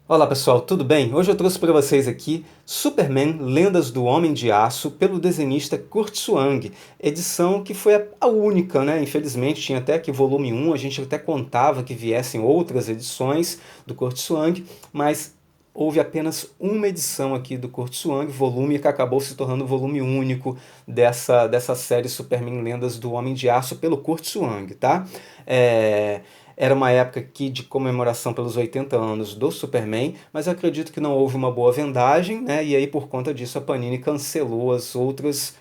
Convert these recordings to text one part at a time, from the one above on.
Olá pessoal, tudo bem? Hoje eu trouxe para vocês aqui Superman, Lendas do Homem de Aço, pelo desenhista Kurt Swank, edição que foi a única, né? Infelizmente tinha até que volume 1, a gente até contava que viessem outras edições do Kurt Swank, mas houve apenas uma edição aqui do Kurt Swank, volume que acabou se tornando o volume único dessa série Superman, Lendas do Homem de Aço, pelo Kurt Swank, tá? É, Era uma época aqui de comemoração pelos 80 anos do Superman, mas eu acredito que não houve uma boa vendagem, né? E aí por conta disso a Panini cancelou as outras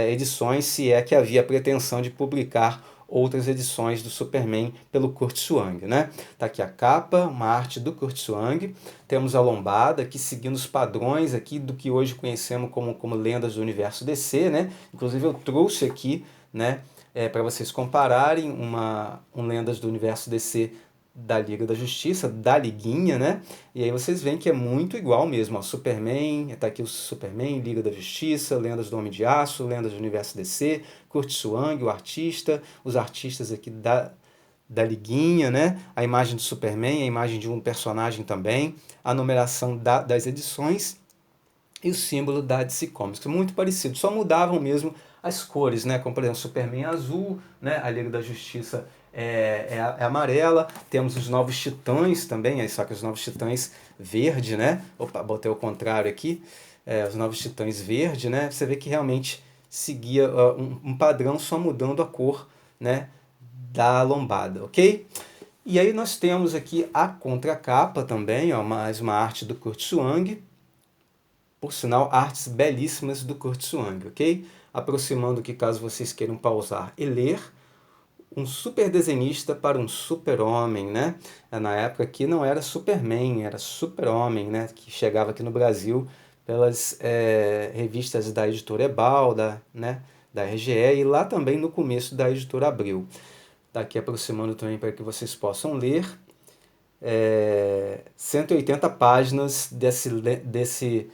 edições, se é que havia pretensão de publicar outras edições do Superman pelo Kurt Swank, né? Tá aqui a capa, uma arte do Kurt Swank. Temos a lombada aqui seguindo os padrões aqui do que hoje conhecemos como lendas do universo DC, né? Inclusive eu trouxe aqui, né, para vocês compararem um Lendas do Universo DC da Liga da Justiça, da Liguinha, né? E aí vocês veem que é muito igual mesmo, ó. Superman, tá aqui o Superman, Liga da Justiça, Lendas do Homem de Aço, Lendas do Universo DC, Kurt Swank, o artista, os artistas aqui da Liguinha, né? A imagem do Superman, a imagem de um personagem também, a numeração das edições e o símbolo da DC Comics, muito parecido, só mudavam mesmo as cores, né? Como por exemplo, Superman azul, né? A Liga da Justiça é amarela, temos os Novos Titãs também, só que os Novos Titãs verde, né? Opa, botei o contrário aqui, os Novos Titãs verde, né? Você vê que realmente seguia um padrão, só mudando a cor, né? Da lombada, ok? E aí nós temos aqui a contracapa também, ó, mais uma arte do Kurt Swank, por sinal, artes belíssimas do Kurt Swank, ok? Aproximando que caso vocês queiram pausar e ler, um super desenhista para um super-homem, né? Na época aqui não era Superman, era Super-Homem, né? Que chegava aqui no Brasil pelas revistas da editora Ebal, né? Da RGE e lá também no começo da editora Abril. Tá aqui aproximando também para que vocês possam ler. 180 páginas desse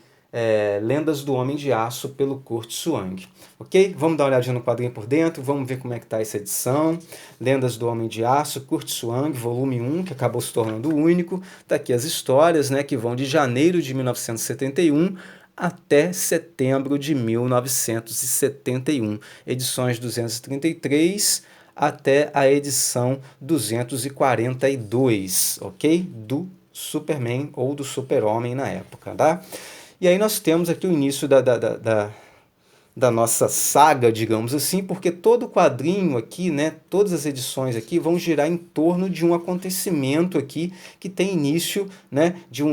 Lendas do Homem de Aço pelo Kurt Swank. Ok? Vamos dar uma olhadinha no quadrinho por dentro, vamos ver como é que está essa edição. Lendas do Homem de Aço, Kurt Swank, volume 1, que acabou se tornando o único. Tá aqui as histórias, né, que vão de janeiro de 1971 até setembro de 1971. Edições 233 até a edição 242, ok? Do Superman ou do Super-Homem na época, tá? E aí nós temos aqui o início da nossa saga, digamos assim, porque todo o quadrinho aqui, né, todas as edições aqui vão girar em torno de um acontecimento aqui que tem início, né, de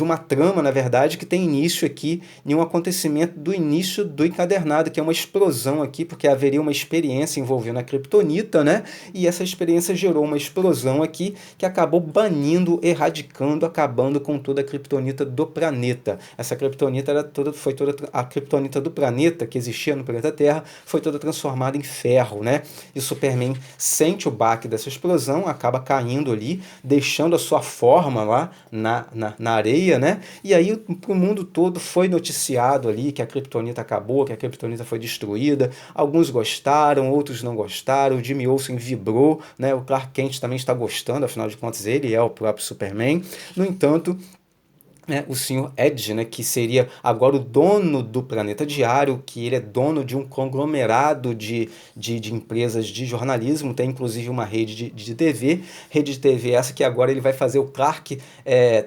uma trama, na verdade, que tem início aqui em um acontecimento do início do encadernado, que é uma explosão aqui, porque haveria uma experiência envolvendo a Kryptonita, né, e essa experiência gerou uma explosão aqui que acabou banindo, erradicando, acabando com toda a Kryptonita do planeta. Essa Kryptonita foi toda a Kryptonita do planeta, que existia no planeta Terra, foi toda transformada em ferro, né? E o Superman sente o baque dessa explosão, acaba caindo ali, deixando a sua forma lá na areia, né? E aí pro mundo todo foi noticiado ali que a Kryptonita acabou, que a Kryptonita foi destruída. Alguns gostaram, outros não gostaram. O Jimmy Olsen vibrou, né? O Clark Kent também está gostando, afinal de contas ele é o próprio Superman. No entanto, o senhor Edge, né, que seria agora o dono do Planeta Diário, que ele é dono de um conglomerado de empresas de jornalismo, tem inclusive uma rede de TV essa que agora ele vai fazer o Clark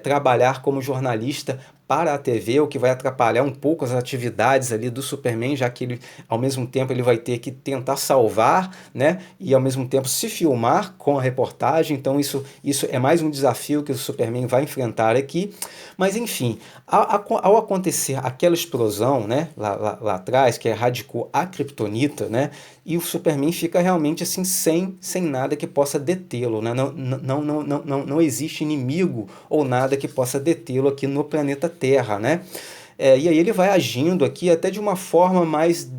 trabalhar como jornalista para a TV, o que vai atrapalhar um pouco as atividades ali do Superman, já que ele, ao mesmo tempo, ele vai ter que tentar salvar, né, e ao mesmo tempo se filmar com a reportagem, então isso é mais um desafio que o Superman vai enfrentar aqui, mas enfim, ao acontecer aquela explosão, né, lá atrás, que erradicou a Kryptonita, né, e o Superman fica realmente assim sem nada que possa detê-lo, né? Não existe inimigo ou nada que possa detê-lo aqui no planeta Terra, né? E aí ele vai agindo aqui até de uma forma mais,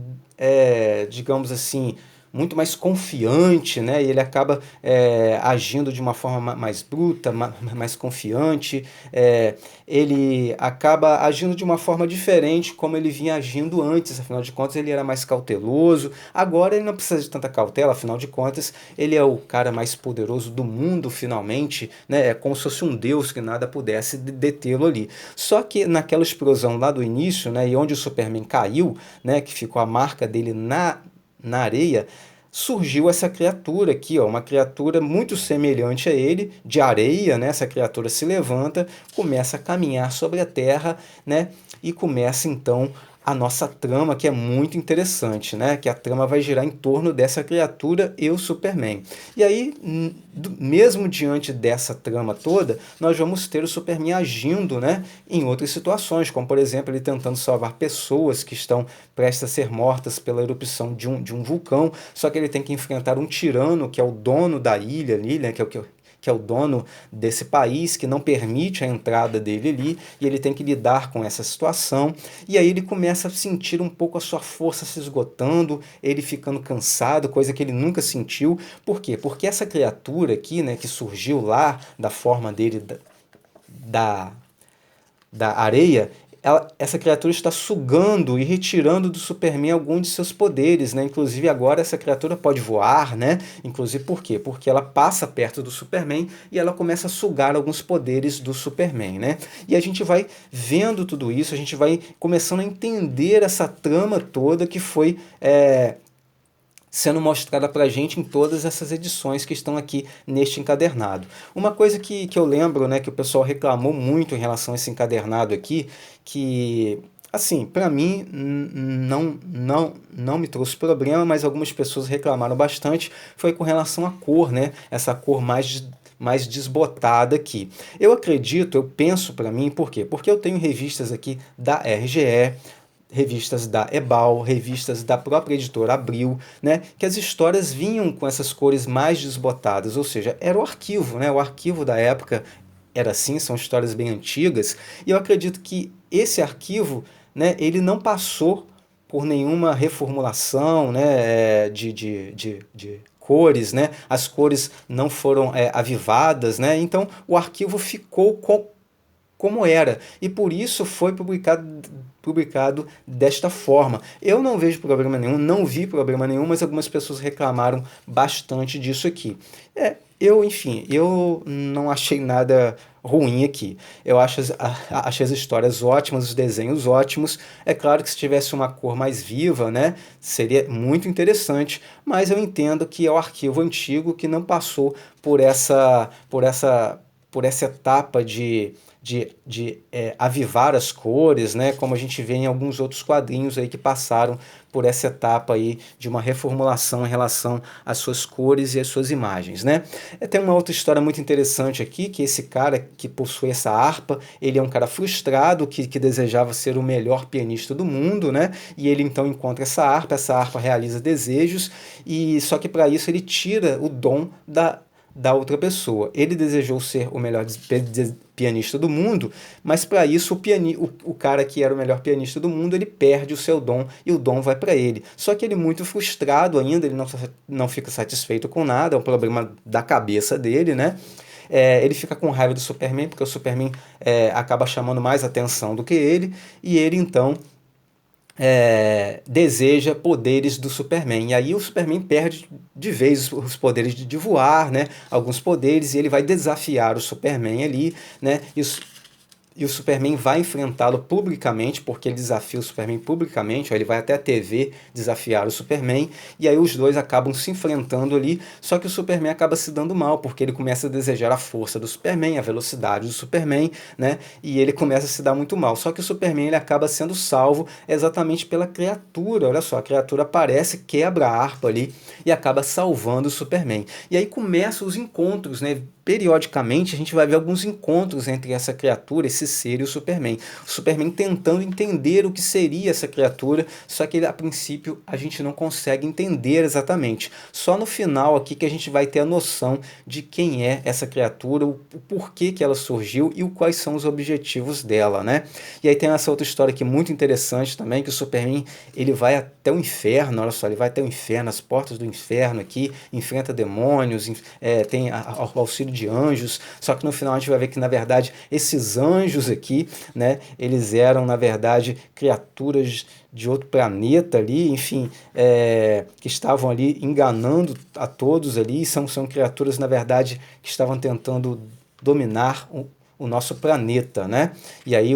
digamos assim, muito mais confiante, né? E ele acaba agindo de uma forma mais bruta, mais confiante. Ele acaba agindo de uma forma diferente como ele vinha agindo antes. Afinal de contas, ele era mais cauteloso. Agora ele não precisa de tanta cautela, afinal de contas, ele é o cara mais poderoso do mundo, finalmente, né? É como se fosse um deus que nada pudesse detê-lo ali. Só que naquela explosão lá do início, né, e onde o Superman caiu, né, que ficou a marca dele na areia, surgiu essa criatura aqui, ó, uma criatura muito semelhante a ele, de areia, né? Essa criatura se levanta, começa a caminhar sobre a terra, né? E começa então a nossa trama, que é muito interessante, né? Que a trama vai girar em torno dessa criatura e o Superman. E aí, mesmo diante dessa trama toda, nós vamos ter o Superman agindo, né, em outras situações, como por exemplo ele tentando salvar pessoas que estão prestes a ser mortas pela erupção de um vulcão, só que ele tem que enfrentar um tirano que é o dono da ilha ali, né, que é o dono desse país, que não permite a entrada dele ali, e ele tem que lidar com essa situação, e aí ele começa a sentir um pouco a sua força se esgotando, ele ficando cansado, coisa que ele nunca sentiu. Por quê? Porque essa criatura aqui, né, que surgiu lá da forma dele, da, da areia, essa criatura está sugando e retirando do Superman alguns de seus poderes, né? Inclusive agora essa criatura pode voar, né? Inclusive por quê? Porque ela passa perto do Superman e ela começa a sugar alguns poderes do Superman, né? E a gente vai vendo tudo isso, a gente vai começando a entender essa trama toda que foi sendo mostrada para a gente em todas essas edições que estão aqui neste encadernado. Uma coisa que eu lembro, né, que o pessoal reclamou muito em relação a esse encadernado aqui, que assim, para mim não me trouxe problema, mas algumas pessoas reclamaram bastante, foi com relação à cor, né? Essa cor mais desbotada aqui. Eu acredito, eu penso para mim, por quê? Porque eu tenho revistas aqui da RGE, revistas da Ebal, revistas da própria editora Abril, né, que as histórias vinham com essas cores mais desbotadas, ou seja, era o arquivo, né, o arquivo da época era assim, são histórias bem antigas, e eu acredito que esse arquivo, né, ele não passou por nenhuma reformulação, né, de cores, né, as cores não foram avivadas, né, então o arquivo ficou como era, e por isso foi publicado desta forma. Eu não vejo problema nenhum, não vi problema nenhum, mas algumas pessoas reclamaram bastante disso aqui. Enfim, eu não achei nada ruim aqui. Eu achei as histórias ótimas, os desenhos ótimos. É claro que se tivesse uma cor mais viva, né, seria muito interessante, mas eu entendo que é o arquivo antigo que não passou por essa etapa de avivar as cores, né? Como a gente vê em alguns outros quadrinhos aí que passaram por essa etapa aí de uma reformulação em relação às suas cores e às suas imagens, né? Tem uma outra história muito interessante aqui, que esse cara que possui essa harpa, ele é um cara frustrado que desejava ser o melhor pianista do mundo, né? E ele então encontra essa harpa realiza desejos, e só que para isso ele tira o dom da outra pessoa. Ele desejou ser o melhor pianista do mundo, mas para isso o cara que era o melhor pianista do mundo, ele perde o seu dom e o dom vai para ele. Só que ele muito frustrado ainda, ele não fica satisfeito com nada, é um problema da cabeça dele, né? Ele fica com raiva do Superman, porque o Superman acaba chamando mais atenção do que ele, e ele então deseja poderes do Superman. E aí o Superman perde de vez os poderes de voar, né? Alguns poderes, e ele vai desafiar o Superman ali, né? E o Superman vai enfrentá-lo publicamente, porque ele desafia o Superman publicamente, ó, ele vai até a TV desafiar o Superman, e aí os dois acabam se enfrentando ali, só que o Superman acaba se dando mal, porque ele começa a desejar a força do Superman, a velocidade do Superman, né? E ele começa a se dar muito mal. Só que o Superman ele acaba sendo salvo exatamente pela criatura. Olha só, a criatura aparece, quebra a harpa ali e acaba salvando o Superman. E aí começam os encontros, né? periodicamente a gente vai ver alguns encontros entre essa criatura, esse ser e o Superman. O Superman tentando entender o que seria essa criatura, só que a princípio a gente não consegue entender exatamente. Só no final aqui que a gente vai ter a noção de quem é essa criatura, o porquê que ela surgiu e quais são os objetivos dela, né? E aí tem essa outra história aqui muito interessante também, que o Superman ele vai até o inferno, olha só, ele vai até o inferno, as portas do inferno aqui, enfrenta demônios, tem o auxílio de anjos, só que no final a gente vai ver que na verdade esses anjos aqui, né, eles eram na verdade criaturas de outro planeta ali, enfim, que estavam ali enganando a todos ali, são criaturas na verdade que estavam tentando dominar o nosso planeta, né? E aí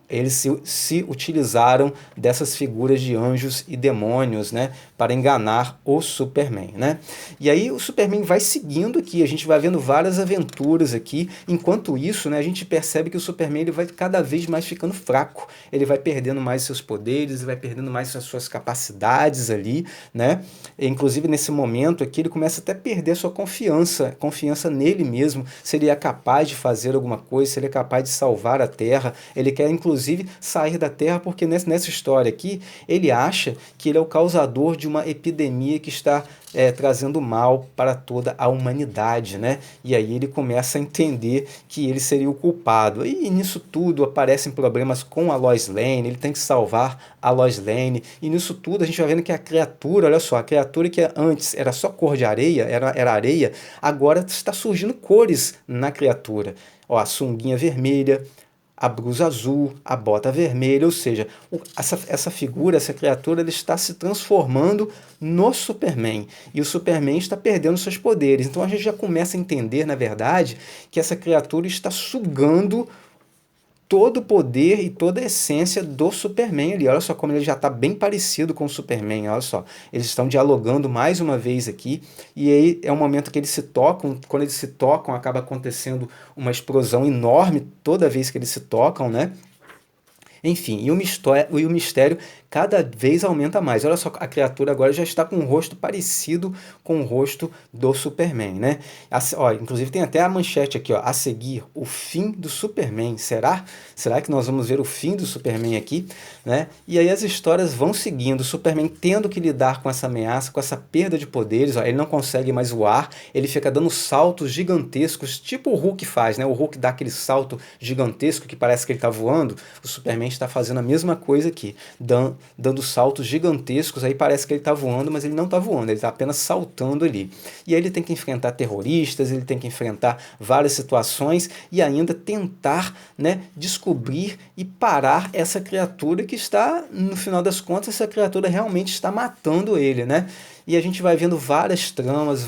eles se utilizaram dessas figuras de anjos e demônios, né, para enganar o Superman, né? E aí o Superman vai seguindo aqui, a gente vai vendo várias aventuras aqui. Enquanto isso, né, a gente percebe que o Superman ele vai cada vez mais ficando fraco, ele vai perdendo mais seus poderes, vai perdendo mais as suas capacidades ali, né? E, inclusive nesse momento aqui ele começa até a perder sua confiança nele mesmo, se ele é capaz de fazer alguma coisa, se ele é capaz de salvar a Terra. Ele quer inclusive sair da Terra porque nessa história aqui ele acha que ele é o causador de uma epidemia que está trazendo mal para toda a humanidade, né? E aí ele começa a entender que ele seria o culpado. E nisso tudo aparecem problemas com a Lois Lane, ele tem que salvar a Lois Lane, e nisso tudo a gente vai vendo que a criatura, olha só, a criatura que antes era só cor de areia, era areia, agora está surgindo cores na criatura. Ó, a sunguinha vermelha, a blusa azul, a bota vermelha, ou seja, essa figura, essa criatura, ele está se transformando no Superman, e o Superman está perdendo seus poderes. Então a gente já começa a entender, na verdade, que essa criatura está sugando todo o poder e toda a essência do Superman ali. Olha só como ele já está bem parecido com o Superman, olha só. Eles estão dialogando mais uma vez aqui, e aí é um momento que eles se tocam, quando eles se tocam acaba acontecendo uma explosão enorme toda vez que eles se tocam, né? Enfim, e o mistério cada vez aumenta mais. Olha só, a criatura agora já está com um rosto parecido com o rosto do Superman, né? Ó, inclusive tem até a manchete aqui, ó, a seguir, o fim do Superman. Será que nós vamos ver o fim do Superman aqui, né? E aí as histórias vão seguindo, o Superman tendo que lidar com essa ameaça, com essa perda de poderes, ó, ele não consegue mais voar, ele fica dando saltos gigantescos, tipo o Hulk faz, né? O Hulk dá aquele salto gigantesco que parece que ele está voando, o Superman está fazendo a mesma coisa aqui, dando saltos gigantescos, aí parece que ele está voando, mas ele não está voando, ele está apenas saltando ali. E aí ele tem que enfrentar terroristas, ele tem que enfrentar várias situações e ainda tentar, né, descobrir e parar essa criatura que está, no final das contas, essa criatura realmente está matando ele, né? E a gente vai vendo várias tramas,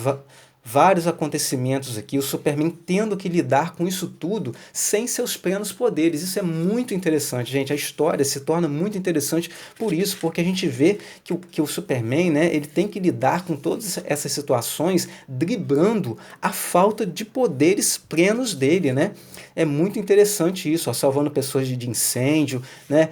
vários acontecimentos aqui, o Superman tendo que lidar com isso tudo sem seus plenos poderes. Isso é muito interessante, gente. A história se torna muito interessante por isso, porque a gente vê que o Superman, né, ele tem que lidar com todas essas situações driblando a falta de poderes plenos dele, né? É muito interessante isso, ó, salvando pessoas de incêndio, né?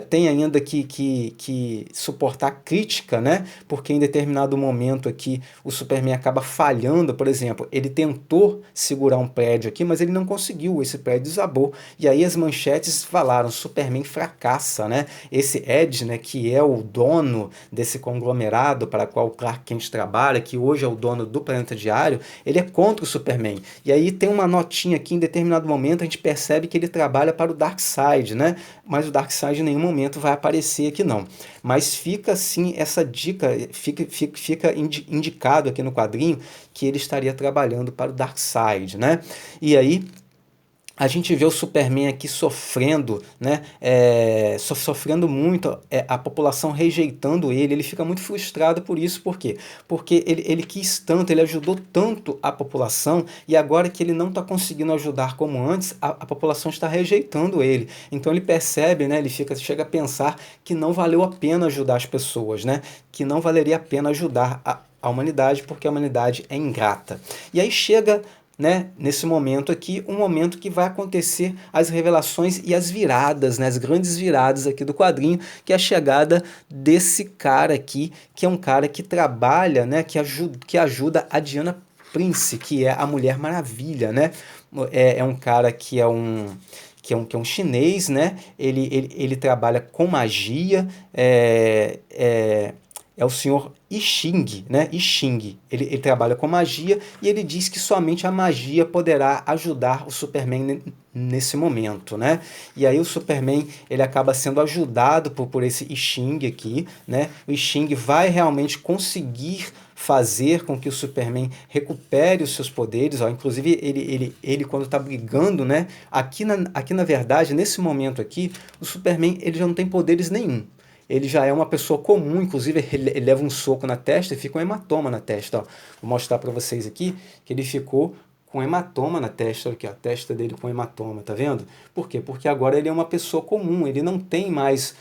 Tem ainda que suportar crítica, né? Porque em determinado momento aqui o Superman acaba falhando, por exemplo, ele tentou segurar um prédio aqui, mas ele não conseguiu, esse prédio desabou. E aí as manchetes falaram, Superman fracassa, né? Esse Ed, né, que é o dono desse conglomerado para qual o Clark Kent trabalha, que hoje é o dono do Planeta Diário, ele é contra o Superman. E aí tem uma notinha aqui, em determinado momento a gente percebe que ele trabalha para o Darkseid, né? Mas o Darkseid em nenhum momento vai aparecer aqui não. Mas fica assim essa dica, fica indicado aqui no quadrinho que ele estaria trabalhando para o Darkseid, né? E aí a gente vê o Superman aqui sofrendo, né? Sofrendo muito, a população rejeitando ele fica muito frustrado por isso, por quê? Porque ele quis tanto, ele ajudou tanto a população, e agora que ele não está conseguindo ajudar como antes, a população está rejeitando ele. Então ele percebe, né? Ele chega a pensar que não valeu a pena ajudar as pessoas, né? Que não valeria a pena ajudar a humanidade, porque a humanidade é ingrata. E aí chega, né, nesse momento aqui, um momento que vai acontecer as revelações e as viradas, né, as grandes viradas aqui do quadrinho, que é a chegada desse cara aqui, que é um cara que trabalha, né, que ajuda a Diana Prince, que é a Mulher Maravilha, né? É um cara que é um chinês, né? Ele trabalha com magia, é o senhor I Ching, né? I Ching. Ele trabalha com magia e ele diz que somente a magia poderá ajudar o Superman nesse momento, né? E aí o Superman ele acaba sendo ajudado por esse I Ching aqui, né? O I Ching vai realmente conseguir fazer com que o Superman recupere os seus poderes, ó. Inclusive ele quando está brigando, né? Aqui na verdade, nesse momento aqui, o Superman ele já não tem poderes nenhum. Ele já é uma pessoa comum, inclusive ele leva um soco na testa e fica um hematoma na testa, ó. Vou mostrar para vocês aqui que ele ficou com hematoma na testa, olha aqui, a testa dele com hematoma, tá vendo? Por quê? Porque agora ele é uma pessoa comum, ele não tem mais,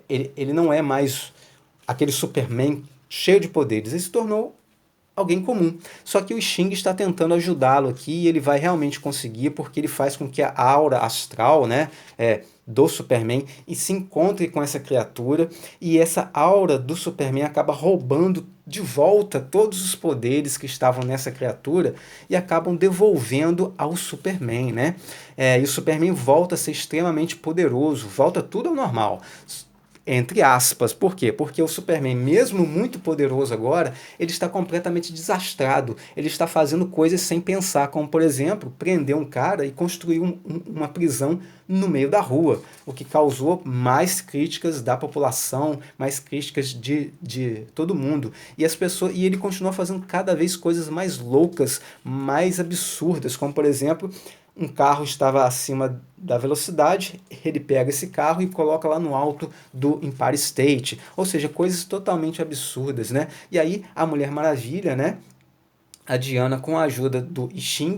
ele não é mais aquele Superman cheio de poderes, ele se tornou alguém comum. Só que o Xing está tentando ajudá-lo aqui e ele vai realmente conseguir porque ele faz com que a aura astral, né, do Superman e se encontre com essa criatura e essa aura do Superman acaba roubando de volta todos os poderes que estavam nessa criatura e acabam devolvendo ao Superman, né? E o Superman volta a ser extremamente poderoso, volta tudo ao normal. Entre aspas. Por quê? Porque o Superman, mesmo muito poderoso agora, ele está completamente desastrado. Ele está fazendo coisas sem pensar, como, por exemplo, prender um cara e construir uma prisão no meio da rua, o que causou mais críticas da população, mais críticas de todo mundo. E ele continua fazendo cada vez coisas mais loucas, mais absurdas, como, por exemplo, um carro estava acima da velocidade, ele pega esse carro e coloca lá no alto do Empire State, ou seja, coisas totalmente absurdas, né? E aí a Mulher Maravilha, né, a Diana, com a ajuda do I Ching,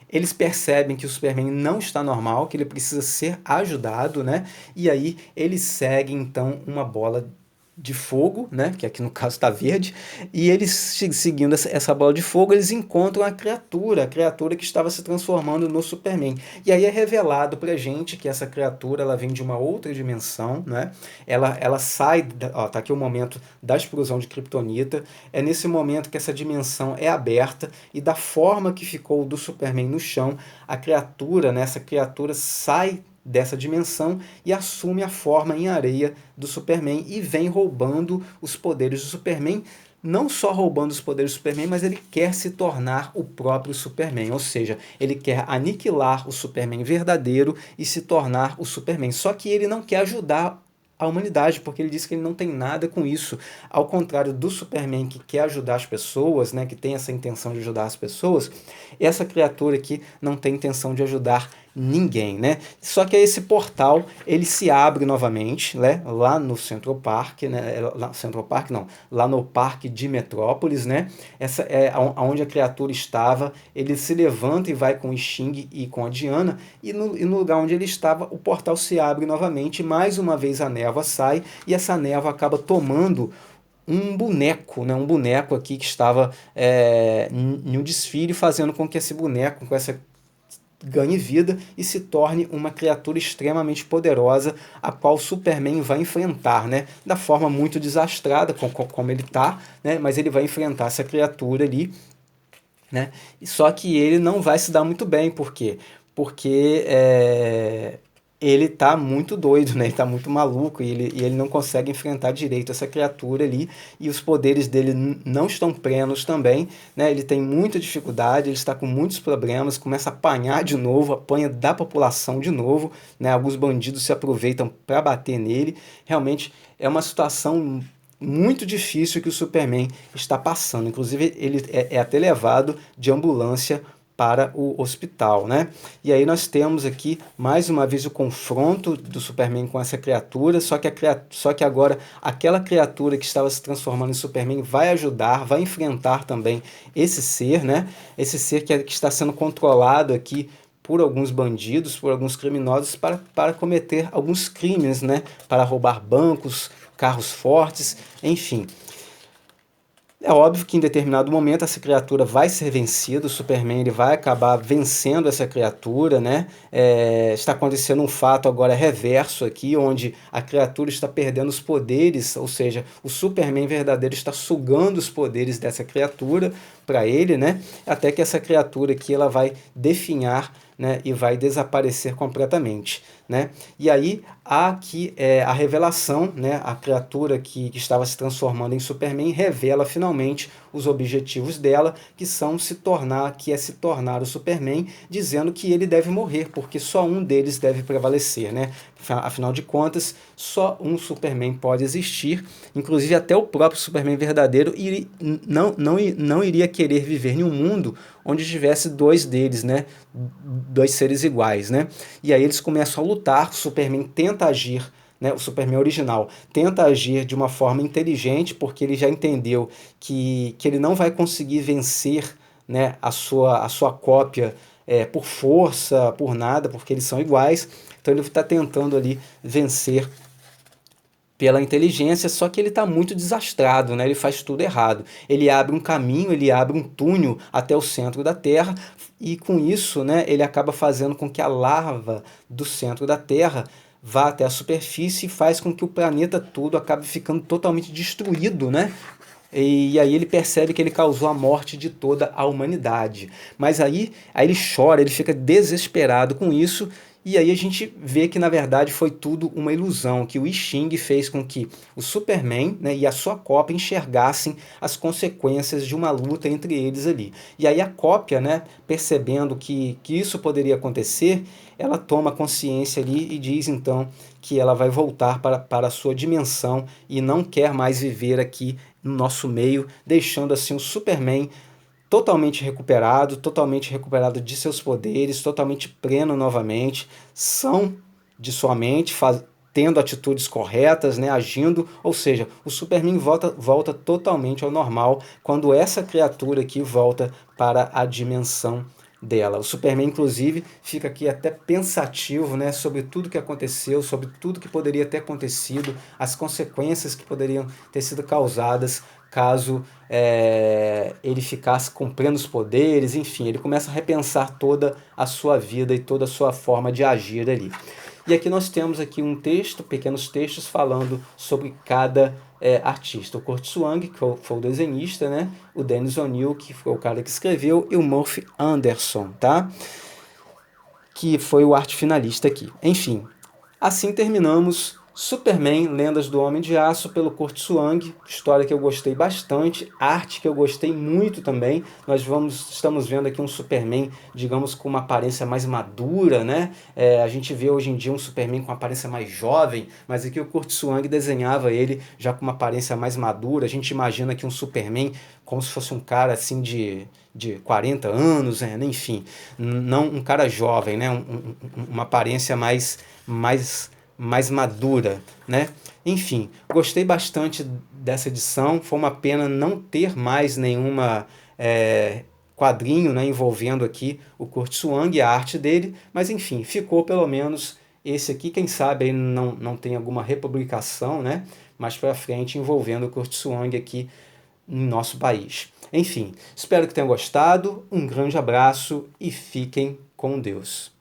eles percebem que o Superman não está normal, que ele precisa ser ajudado, né? E aí eles seguem então uma bola de fogo, né, que aqui no caso está verde, e eles seguindo essa bola de fogo, eles encontram a criatura que estava se transformando no Superman. E aí é revelado pra gente que essa criatura ela vem de uma outra dimensão, né? Ela sai, ó, tá aqui o momento da explosão de Kryptonita, é nesse momento que essa dimensão é aberta e da forma que ficou do Superman no chão, a criatura, né, essa criatura sai dessa dimensão e assume a forma em areia do Superman e vem roubando os poderes do Superman, não só roubando os poderes do Superman, mas ele quer se tornar o próprio Superman, ou seja, ele quer aniquilar o Superman verdadeiro e se tornar o Superman, só que ele não quer ajudar a humanidade, porque ele diz que ele não tem nada com isso, ao contrário do Superman que quer ajudar as pessoas, né, que tem essa intenção de ajudar as pessoas, essa criatura aqui não tem intenção de ajudar ninguém, né? Só que esse portal ele se abre novamente, né? Lá no Central Park, né? Central Park não, lá no Parque de Metrópolis, né? Essa é onde a criatura estava. Ele se levanta e vai com o Xing e com a Diana e no lugar onde ele estava o portal se abre novamente. Mais uma vez a névoa sai e essa névoa acaba tomando um boneco, né? Um boneco aqui que estava em um desfile, fazendo com que esse boneco, com essa ganhe vida e se torne uma criatura extremamente poderosa, a qual Superman vai enfrentar, né? Da forma muito desastrada, como ele está, né? Mas ele vai enfrentar essa criatura ali, né? Só que ele não vai se dar muito bem, por quê? Porque ele tá muito doido, né? Ele tá muito maluco e ele não consegue enfrentar direito essa criatura ali e os poderes dele não estão plenos também, né? Ele tem muita dificuldade, ele está com muitos problemas, começa a apanhar de novo, apanha da população de novo, né? Alguns bandidos se aproveitam para bater nele. Realmente é uma situação muito difícil que o Superman está passando. Inclusive ele é até levado de ambulância para o hospital, né? E aí nós temos aqui mais uma vez o confronto do Superman com essa criatura, só que agora aquela criatura que estava se transformando em Superman vai ajudar, vai enfrentar também esse ser, né? Esse ser que está sendo controlado aqui por alguns bandidos, por alguns criminosos para cometer alguns crimes, né? Para roubar bancos, carros fortes, enfim. É óbvio que em determinado momento essa criatura vai ser vencida, o Superman ele vai acabar vencendo essa criatura, né? Está acontecendo um fato agora reverso aqui, onde a criatura está perdendo os poderes, ou seja, o Superman verdadeiro está sugando os poderes dessa criatura para ele, né? Até que essa criatura aqui ela vai definhar, né, e vai desaparecer completamente, né? E aí há aqui a revelação, né? A criatura que estava se transformando em Superman revela finalmente os objetivos dela, que é se tornar o Superman, dizendo que ele deve morrer, porque só um deles deve prevalecer, né? Afinal de contas, só um Superman pode existir, inclusive até o próprio Superman verdadeiro não iria querer viver em um mundo onde tivesse dois deles, né? Dois seres iguais, né? E aí eles começam a lutar, o Superman tenta agir, né, o Superman original tenta agir de uma forma inteligente, porque ele já entendeu que ele não vai conseguir vencer, né, a sua cópia por força, por nada, porque eles são iguais. Então ele está tentando ali vencer pela inteligência, só que ele está muito desastrado, né? Ele faz tudo errado. Ele abre um caminho, ele abre um túnel até o centro da Terra e com isso, né, ele acaba fazendo com que a lava do centro da Terra vá até a superfície e faz com que o planeta todo acabe ficando totalmente destruído, né? E aí ele percebe que ele causou a morte de toda a humanidade. Mas aí ele chora, ele fica desesperado com isso, e aí a gente vê que na verdade foi tudo uma ilusão, que o I Ching fez com que o Superman, né, e a sua cópia enxergassem as consequências de uma luta entre eles ali. E aí a cópia, né, percebendo que isso poderia acontecer, ela toma consciência ali e diz então que ela vai voltar para a sua dimensão e não quer mais viver aqui no nosso meio, deixando assim o Superman totalmente recuperado de seus poderes, totalmente pleno novamente, são de sua mente, tendo atitudes corretas, né, agindo, ou seja, o Superman volta totalmente ao normal quando essa criatura aqui volta para a dimensão dela. O Superman, inclusive, fica aqui até pensativo, né, sobre tudo que aconteceu, sobre tudo que poderia ter acontecido, as consequências que poderiam ter sido causadas caso ele ficasse com plenos poderes, enfim, ele começa a repensar toda a sua vida e toda a sua forma de agir ali. E aqui nós temos aqui um texto, pequenos textos falando sobre cada artista. O Kurt Swank, que foi o desenhista, né? O Dennis O'Neil, que foi o cara que escreveu, e o Murphy Anderson, tá? Que foi o arte finalista aqui. Enfim, assim terminamos Superman, Lendas do Homem de Aço, pelo Kurt Swank, história que eu gostei bastante, arte que eu gostei muito também. Estamos vendo aqui um Superman, digamos, com uma aparência mais madura, né? A gente vê hoje em dia um Superman com uma aparência mais jovem, mas aqui o Kurt Swank desenhava ele já com uma aparência mais madura. A gente imagina que um Superman como se fosse um cara assim de 40 anos, né? Enfim, não um cara jovem, né? Uma aparência mais madura, né? Enfim, gostei bastante dessa edição. Foi uma pena não ter mais nenhuma quadrinho, né, envolvendo aqui o Kurt Swank e a arte dele, mas enfim, ficou pelo menos esse aqui. Quem sabe aí não tem alguma republicação, né, mais para frente envolvendo o Kurt Swank aqui em nosso país. Enfim, espero que tenham gostado. Um grande abraço e fiquem com Deus.